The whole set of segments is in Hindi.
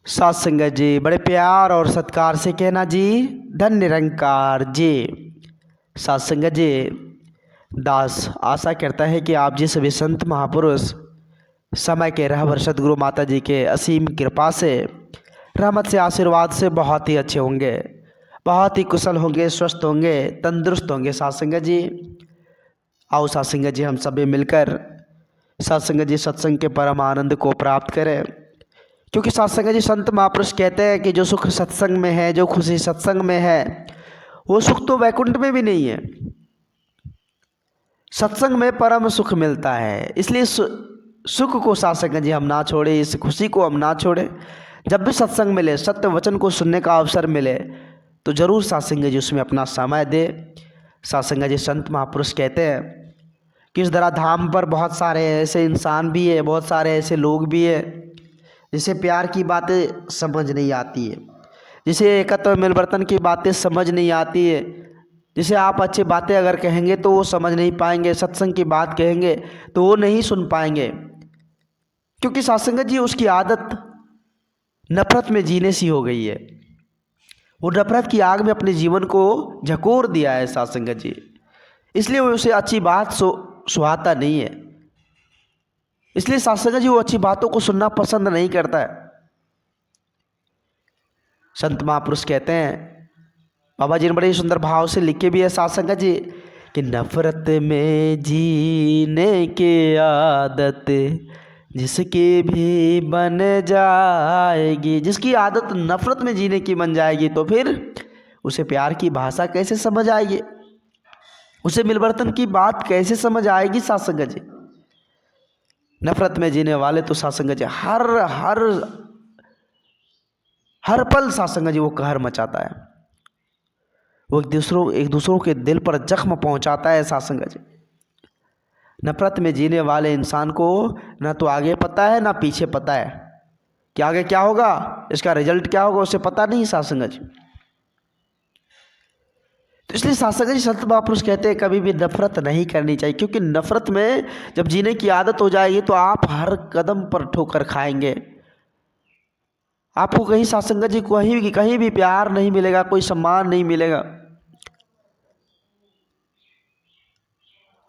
सात संगत जी, बड़े प्यार और सत्कार से कहना जी, धन निरंकार जी। सात संगत जी, दास आशा करता है कि आप जी सभी संत महापुरुष समय के रहबर सदगुरु माता जी के असीम कृपा से, रहमत से, आशीर्वाद से बहुत ही अच्छे होंगे, बहुत ही कुशल होंगे, स्वस्थ होंगे, तंदुरुस्त होंगे। सात संगत जी, आओ सात संगत जी, हम सभी मिलकर सात संगत जी सत्संग के परम आनंद को प्राप्त करें। क्योंकि सत्संग जी, संत महापुरुष कहते हैं कि जो सुख सत्संग में है, जो खुशी सत्संग में है, वो सुख तो वैकुंठ में भी नहीं है। सत्संग में परम सुख मिलता है। इसलिए सुख को सत्संग जी हम ना छोड़े, इस खुशी को हम ना छोड़े। जब भी सत्संग मिले, सत्य वचन को सुनने का अवसर मिले, तो जरूर सत्संग जी उसमें अपना समय दे। सत्संग जी, संत महापुरुष कहते हैं कि इस धरा धाम पर बहुत सारे ऐसे इंसान भी है, बहुत सारे ऐसे लोग भी है जिसे प्यार की बातें समझ नहीं आती है, जिसे एकत्व मिलवर्तन की बातें समझ नहीं आती है, जिसे आप अच्छी बातें अगर कहेंगे तो वो समझ नहीं पाएंगे, सत्संग की बात कहेंगे तो वो नहीं सुन पाएंगे। क्योंकि सत्संग जी उसकी आदत नफरत में जीने सी हो गई है। वो नफरत की आग में अपने जीवन को झकोर दिया है सत्संग जी। इसलिए वो उसे अच्छी बात सुहाता नहीं है। इसलिए सत्संग जी वो अच्छी बातों को सुनना पसंद नहीं करता है। संत महापुरुष कहते हैं, बाबा जी ने बड़े सुंदर भाव से लिखे भी है सत्संग जी, कि नफरत में जीने की आदत जिसकी भी बन जाएगी। जिसकी आदत नफरत में जीने की बन जाएगी तो फिर उसे प्यार की भाषा कैसे समझ आएगी, उसे मिलवर्तन की बात कैसे समझ आएगी। सत्संग जी, नफरत में जीने वाले तो सत्संग जी हर पल सत्संग जी वो कहर मचाता है। वो एक दूसरों के दिल पर जख्म पहुंचाता है सत्संग जी। नफरत में जीने वाले इंसान को ना तो आगे पता है ना पीछे पता है कि आगे क्या होगा, इसका रिजल्ट क्या होगा, उसे पता नहीं सत्संग जी। तो इसलिए सत्संग जी, संत महापुरुष कहते हैं कभी भी नफरत नहीं करनी चाहिए। क्योंकि नफरत में जब जीने की आदत हो जाएगी तो आप हर कदम पर ठोकर खाएंगे। आपको कहीं सत्संग जी कहीं भी प्यार नहीं मिलेगा, कोई सम्मान नहीं मिलेगा।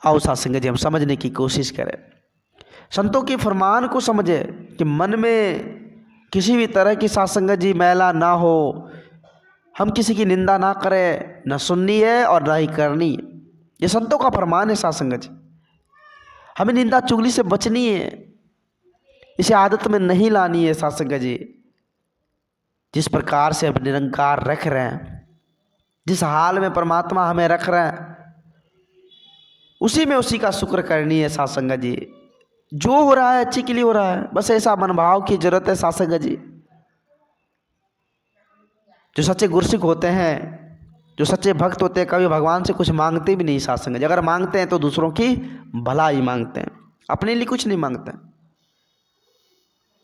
आओ सत्संग जी हम समझने की कोशिश करें, संतों के फरमान को समझे कि मन में किसी भी तरह की सत्संग जी मैला ना हो, हम किसी की निंदा ना करें, न सुननी है और ना ही करनी है। ये संतों का फरमान है सत्संग जी। हमें निंदा चुगली से बचनी है, इसे आदत में नहीं लानी है सत्संग जी। जिस प्रकार से हम निरंकार रख रहे हैं, जिस हाल में परमात्मा हमें रख रहे हैं, उसी में उसी का शुक्र करनी है सत्संग जी। जो हो रहा है अच्छे के लिए हो रहा है, बस ऐसा मनभाव की जरूरत है सत्संग जी। जो सच्चे गुरसिक होते हैं, जो सच्चे भक्त होते हैं, कभी भगवान से कुछ मांगते भी नहीं सत्संग जी। अगर मांगते हैं तो दूसरों की भलाई मांगते हैं, अपने लिए कुछ नहीं मांगते,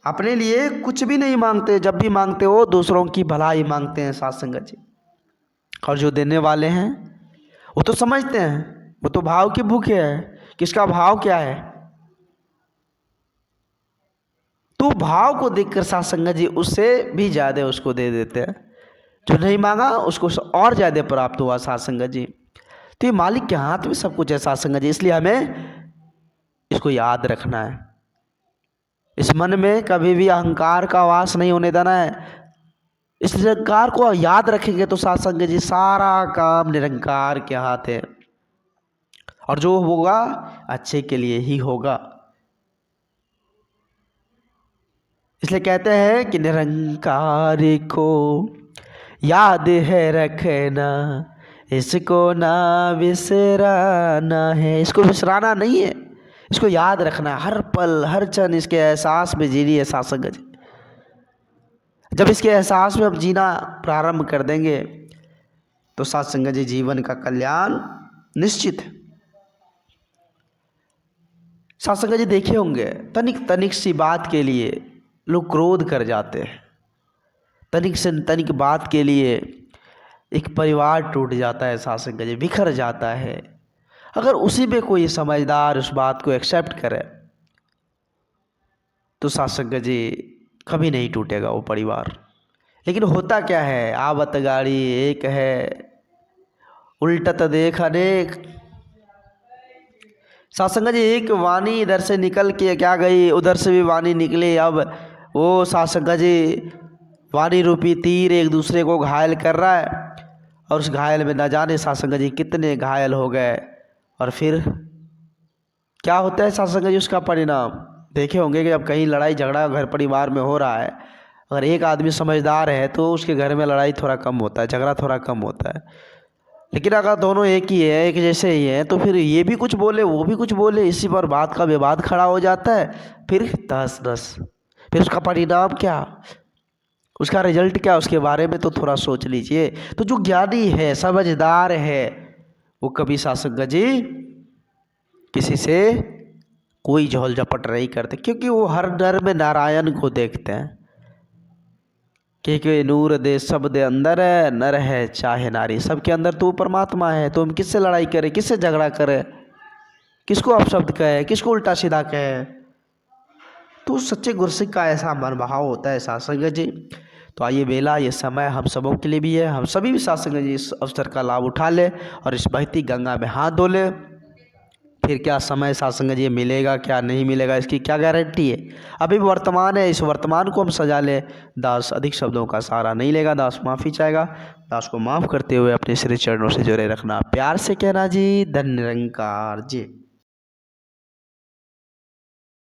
अपने लिए कुछ भी नहीं मांगते। जब भी मांगते हो दूसरों की भलाई मांगते हैं सत्संग जी। और जो देने वाले हैं वो तो समझते हैं, वो तो भाव के भूखे हैं, किसका भाव क्या है। तो भाव को देखकर सत्संग जी उससे भी ज़्यादा उसको दे देते हैं। जो नहीं मांगा उसको और ज़्यादा प्राप्त हुआ सत्संग जी। तो ये मालिक के हाथ में सब कुछ है सत्संग जी। इसलिए हमें इसको याद रखना है। इस मन में कभी भी अहंकार का वास नहीं होने देना है। इस निरंकार को याद रखेंगे तो सत्संग जी सारा काम निरंकार के हाथ है, और जो होगा अच्छे के लिए ही होगा। इसलिए कहते हैं कि निरंकार को याद है रखना, इसको ना विसराना है। इसको विसराना नहीं है, इसको याद रखना है। हर पल हर क्षण इसके एहसास में जीनी है सत्संग जी। जब इसके एहसास में हम जीना प्रारंभ कर देंगे तो सत्संग जी जीवन का कल्याण निश्चित है। सत्संग जी देखे होंगे, तनिक तनिक सी बात के लिए लोग क्रोध कर जाते हैं। तनिक से तनिक बात के लिए एक परिवार टूट जाता है सत्संग जी, बिखर जाता है। अगर उसी में कोई समझदार उस बात को एक्सेप्ट करे तो सत्संग जी कभी नहीं टूटेगा वो परिवार। लेकिन होता क्या है, आवत गाड़ी एक है, उल्टत देख अनेक। सासंगा जी एक वाणी इधर से निकल के क्या गई, उधर से भी वाणी निकली। अब वो सासंगा जी वाणी रूपी तीर एक दूसरे को घायल कर रहा है, और उस घायल में न जाने सासंगा जी कितने घायल हो गए। और फिर क्या होता है सासंगा जी, उसका परिणाम देखे होंगे कि जब कहीं लड़ाई झगड़ा घर परिवार में हो रहा है, अगर एक आदमी समझदार है तो उसके घर में लड़ाई थोड़ा कम होता है, झगड़ा थोड़ा कम होता है। लेकिन अगर दोनों एक ही है, एक जैसे ही हैं, तो फिर ये भी कुछ बोले वो भी कुछ बोले, इसी पर बात का विवाद खड़ा हो जाता है। फिर तहस नहस। फिर उसका परिणाम क्या, उसका रिजल्ट क्या, उसके बारे में तो थोड़ा सोच लीजिए। तो जो ज्ञानी है, समझदार है, वो कभी सासंगा जी किसी से कोई झोल झपट नहीं करते, क्योंकि वो हर नर में नारायण को देखते हैं। कि नूर दे सब दे अंदर है, नर है चाहे नारी, सबके अंदर तो वो परमात्मा है। तो हम किससे लड़ाई करें, किससे झगड़ा करें, किसको अपशब्द कहें, किसको उल्टा सीधा कहें। तो सच्चे गुरसिक का ऐसा मनभाव होता है सासंग जी। तो आइए बेला, ये समय हम सबों के लिए भी है, हम सभी भी सासंग जी इस अवसर का लाभ उठा ले और इस बहती गंगा में हाथ धो ले। फिर क्या समय सासंग जी मिलेगा क्या नहीं मिलेगा, इसकी क्या गारंटी है। अभी वर्तमान है, इस वर्तमान को हम सजा ले। दास अधिक शब्दों का सहारा नहीं लेगा, दास माफ़ी चाहेगा। दास को माफ़ करते हुए अपने श्री चरणों से जुड़े रखना, प्यार से कहना जी, धन्य निरंकार जी।